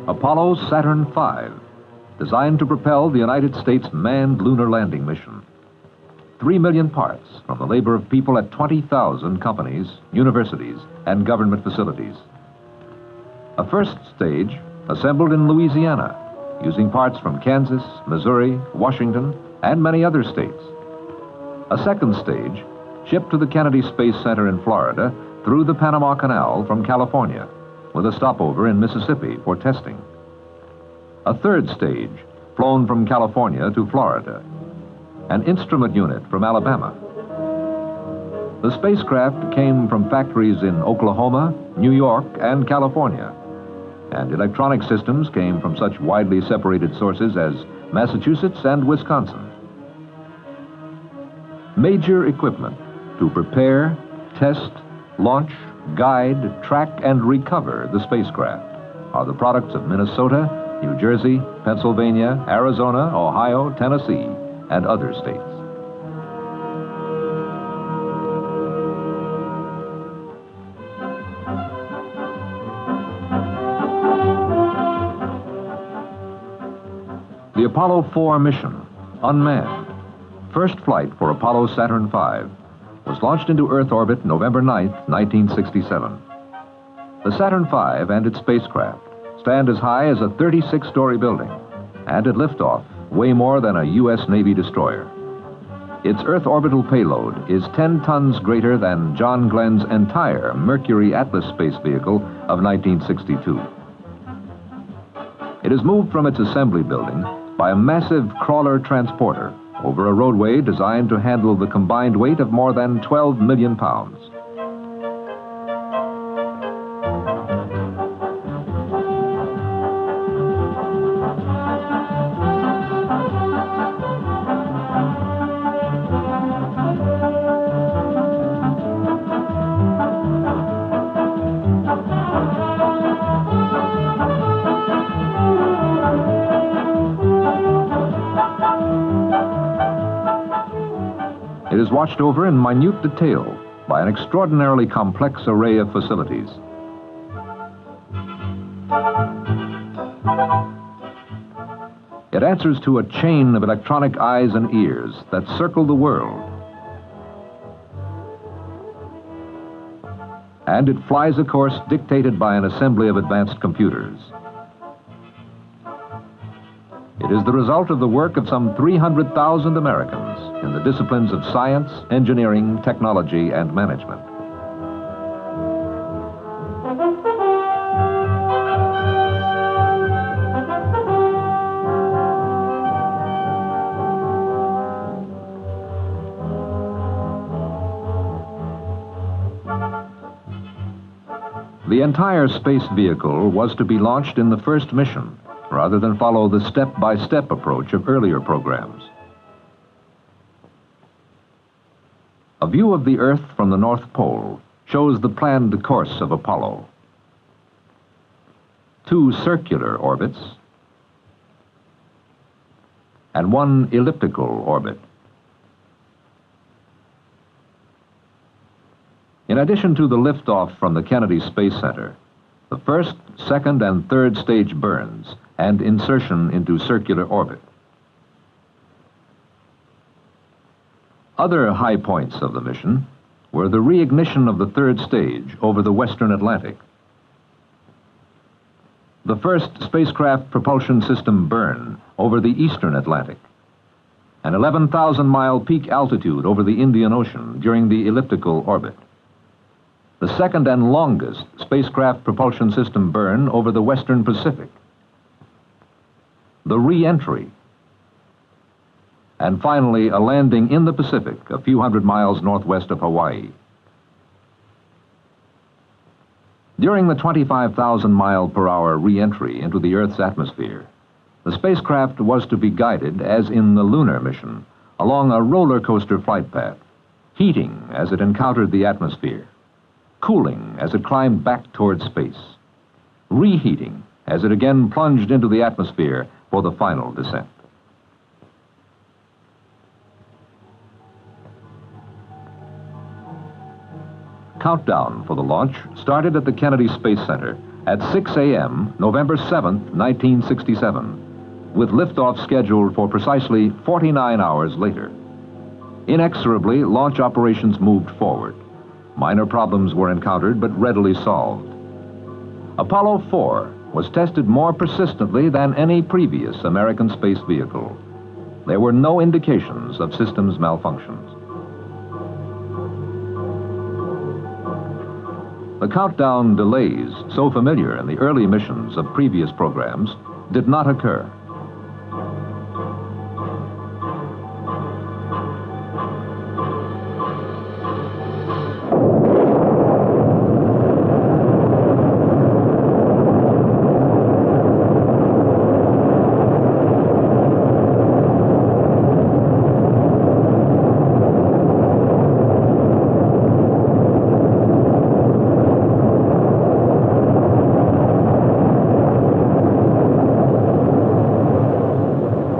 Apollo Saturn V, designed to propel the United States manned lunar landing mission. 3 million parts from the labor of people at 20,000 companies, universities, and government facilities. A first stage assembled in Louisiana, using parts from Kansas, Missouri, Washington, and many other states. A second stage shipped to the Kennedy Space Center in Florida through the Panama Canal from California, with a stopover in Mississippi for testing. A third stage flown from California to Florida. An instrument unit from Alabama. The spacecraft came from factories in Oklahoma, New York, and California, and electronic systems came from such widely separated sources as Massachusetts and Wisconsin. Major equipment to prepare, test, launch, guide, track, and recover the spacecraft are the products of Minnesota, New Jersey, Pennsylvania, Arizona, Ohio, Tennessee, and other states. The Apollo 4 mission, unmanned, first flight for Apollo Saturn V, was launched into Earth orbit November 9, 1967. The Saturn V and its spacecraft stand as high as a 36-story building, and at liftoff weigh more than a U.S. Navy destroyer. Its Earth orbital payload is 10 tons greater than John Glenn's entire Mercury Atlas space vehicle of 1962. It is moved from its assembly building by a massive crawler transporter over a roadway designed to handle the combined weight of more than 12 million pounds. It is watched over in minute detail by an extraordinarily complex array of facilities. It answers to a chain of electronic eyes and ears that circle the world. And it flies a course dictated by an assembly of advanced computers. It is the result of the work of some 300,000 Americans in the disciplines of science, engineering, technology, and management. The entire space vehicle was to be launched in the first mission, rather than follow the step-by-step approach of earlier programs. A view of the Earth from the North Pole shows the planned course of Apollo. 2 circular orbits and 1 elliptical orbit. In addition to the liftoff from the Kennedy Space Center, the first, second, and third stage burns and insertion into circular orbit. Other high points of the mission were the reignition of the third stage over the Western Atlantic, the first spacecraft propulsion system burn over the Eastern Atlantic, an 11,000-mile peak altitude over the Indian Ocean during the elliptical orbit, the second and longest spacecraft propulsion system burn over the Western Pacific, the re-entry, and finally a landing in the Pacific a few hundred miles northwest of Hawaii. During the 25,000-mile-per-hour re-entry into the Earth's atmosphere, the spacecraft was to be guided, as in the lunar mission, along a roller coaster flight path, heating as it encountered the atmosphere, cooling as it climbed back toward space, reheating as it again plunged into the atmosphere for the final descent. Countdown for the launch started at the Kennedy Space Center at 6 a.m., November 7th, 1967, with liftoff scheduled for precisely 49 hours later. Inexorably, launch operations moved forward. Minor problems were encountered, but readily solved. Apollo 4 was tested more persistently than any previous American space vehicle. There were no indications of systems malfunctions. The countdown delays, so familiar in the early missions of previous programs, did not occur.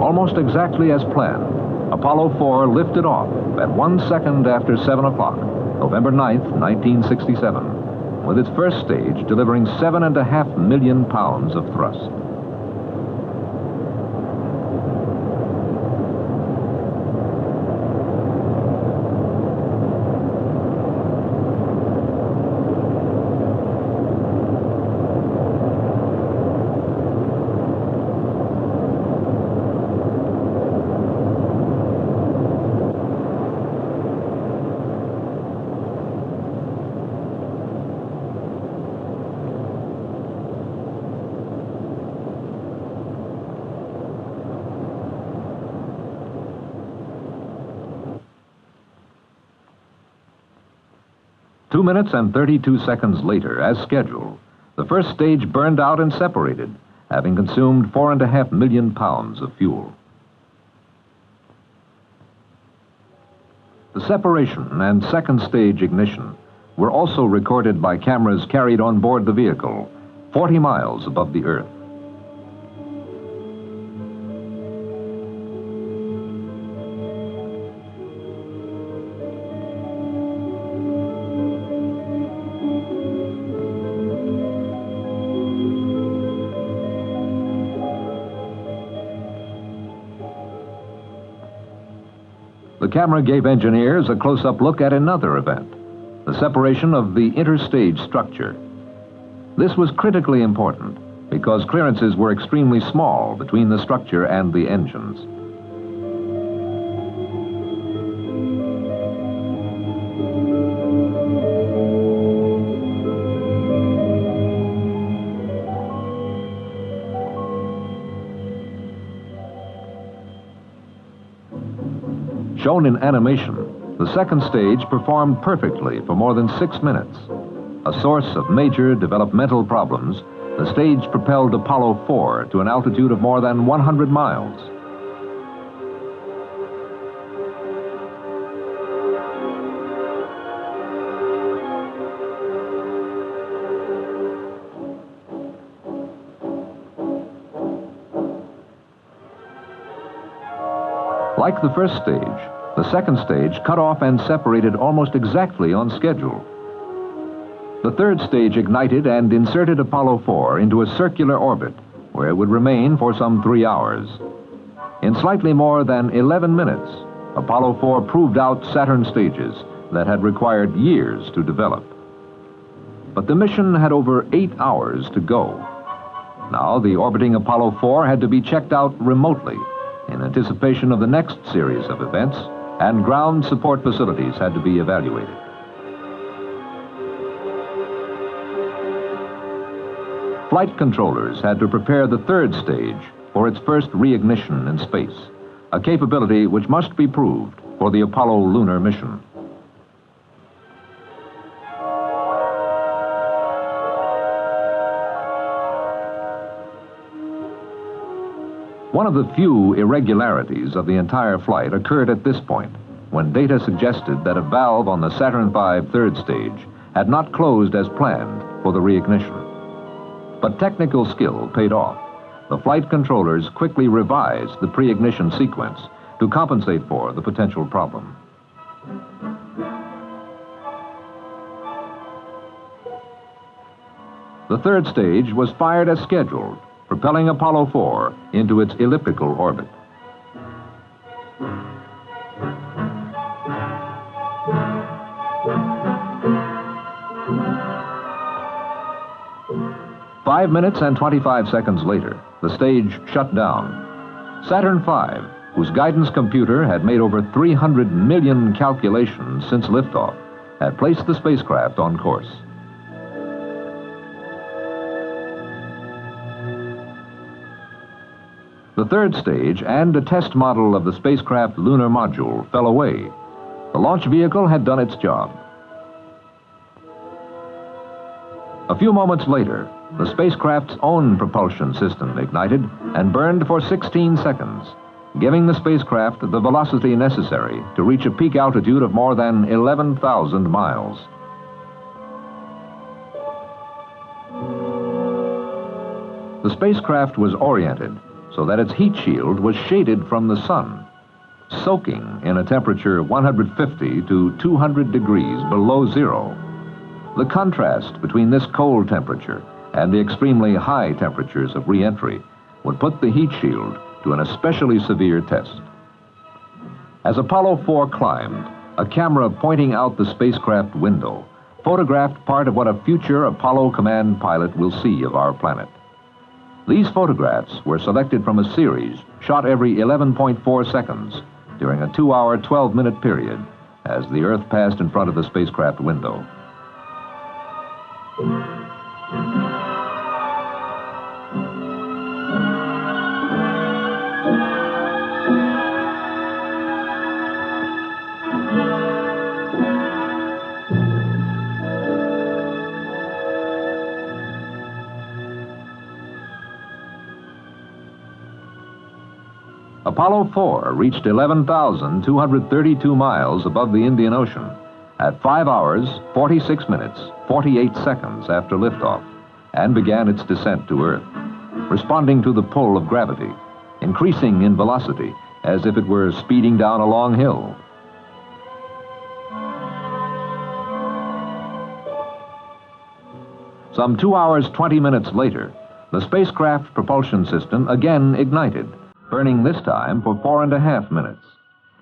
Almost exactly as planned, Apollo 4 lifted off at 1 second after 7 o'clock, November 9th, 1967, with its first stage delivering 7.5 million pounds of thrust. Two minutes and 32 seconds later, as scheduled, the first stage burned out and separated, having consumed 4.5 million pounds of fuel. The separation and second stage ignition were also recorded by cameras carried on board the vehicle, 40 miles above the Earth. The camera gave engineers a close-up look at another event, the separation of the interstage structure. This was critically important because clearances were extremely small between the structure and the engines. Shown in animation, the second stage performed perfectly for more than 6 minutes. A source of major developmental problems, the stage propelled Apollo 4 to an altitude of more than 100 miles. Like the first stage, the second stage cut off and separated almost exactly on schedule. The third stage ignited and inserted Apollo 4 into a circular orbit, where it would remain for some 3 hours. In slightly more than 11 minutes, Apollo 4 proved out Saturn stages that had required years to develop. But the mission had over 8 hours to go. Now the orbiting Apollo 4 had to be checked out remotely in anticipation of the next series of events, and ground support facilities had to be evaluated. Flight controllers had to prepare the third stage for its first reignition in space, a capability which must be proved for the Apollo lunar mission. One of the few irregularities of the entire flight occurred at this point, when data suggested that a valve on the Saturn V third stage had not closed as planned for the reignition. But technical skill paid off. The flight controllers quickly revised the pre-ignition sequence to compensate for the potential problem. The third stage was fired as scheduled, propelling Apollo 4 into its elliptical orbit. "5 minutes and 25 seconds later, the stage shut down. Saturn V, whose guidance computer had made over 300 million calculations since liftoff, had placed the spacecraft on course. The third stage and a test model of the spacecraft lunar module fell away. The launch vehicle had done its job. A few moments later, the spacecraft's own propulsion system ignited and burned for 16 seconds, giving the spacecraft the velocity necessary to reach a peak altitude of more than 11,000 miles. The spacecraft was oriented so that its heat shield was shaded from the sun, soaking in a temperature 150 to 200 degrees below zero. The contrast between this cold temperature and the extremely high temperatures of re-entry would put the heat shield to an especially severe test. As Apollo 4 climbed, a camera pointing out the spacecraft window photographed part of what a future Apollo command pilot will see of our planet. These photographs were selected from a series shot every 11.4 seconds during a 2-hour, 12-minute period as the Earth passed in front of the spacecraft window. Apollo 4 reached 11,232 miles above the Indian Ocean at 5 hours, 46 minutes, 48 seconds after liftoff, and began its descent to Earth, responding to the pull of gravity, increasing in velocity as if it were speeding down a long hill. Some 2 hours, 20 minutes later, the spacecraft propulsion system again ignited, burning this time for 4.5 minutes.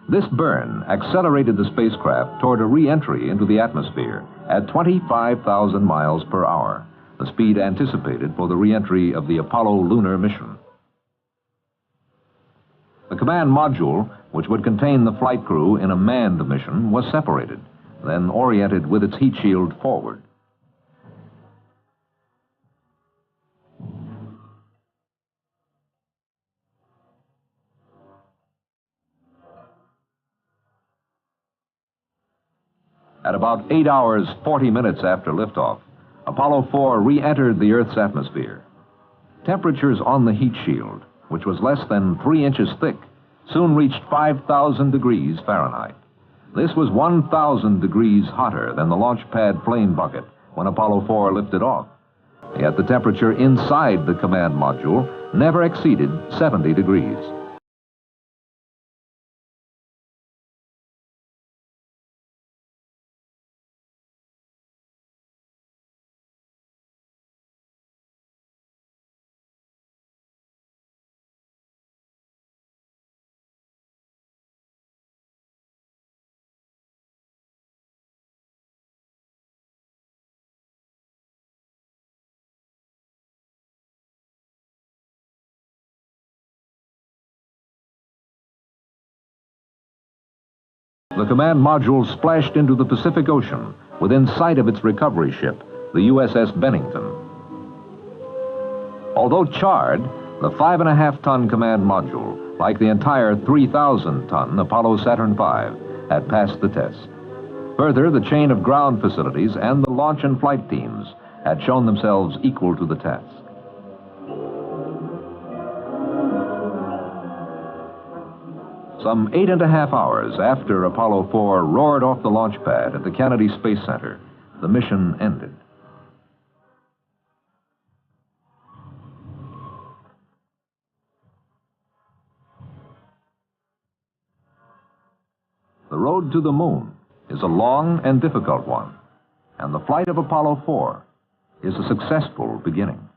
This burn accelerated the spacecraft toward a re-entry into the atmosphere at 25,000 miles per hour, the speed anticipated for the re-entry of the Apollo lunar mission. The command module, which would contain the flight crew in a manned mission, was separated, then oriented with its heat shield forward. At about 8 hours, 40 minutes after liftoff, Apollo 4 re-entered the Earth's atmosphere. Temperatures on the heat shield, which was less than 3 inches thick, soon reached 5,000 degrees Fahrenheit. This was 1,000 degrees hotter than the launch pad flame bucket when Apollo 4 lifted off. Yet the temperature inside the command module never exceeded 70 degrees. The command module splashed into the Pacific Ocean within sight of its recovery ship, the USS Bennington. Although charred, the 5.5-ton command module, like the entire 3,000-ton Apollo Saturn V, had passed the test. Further, the chain of ground facilities and the launch and flight teams had shown themselves equal to the task. Some 8.5 hours after Apollo 4 roared off the launch pad at the Kennedy Space Center, the mission ended. The road to the moon is a long and difficult one, and the flight of Apollo 4 is a successful beginning.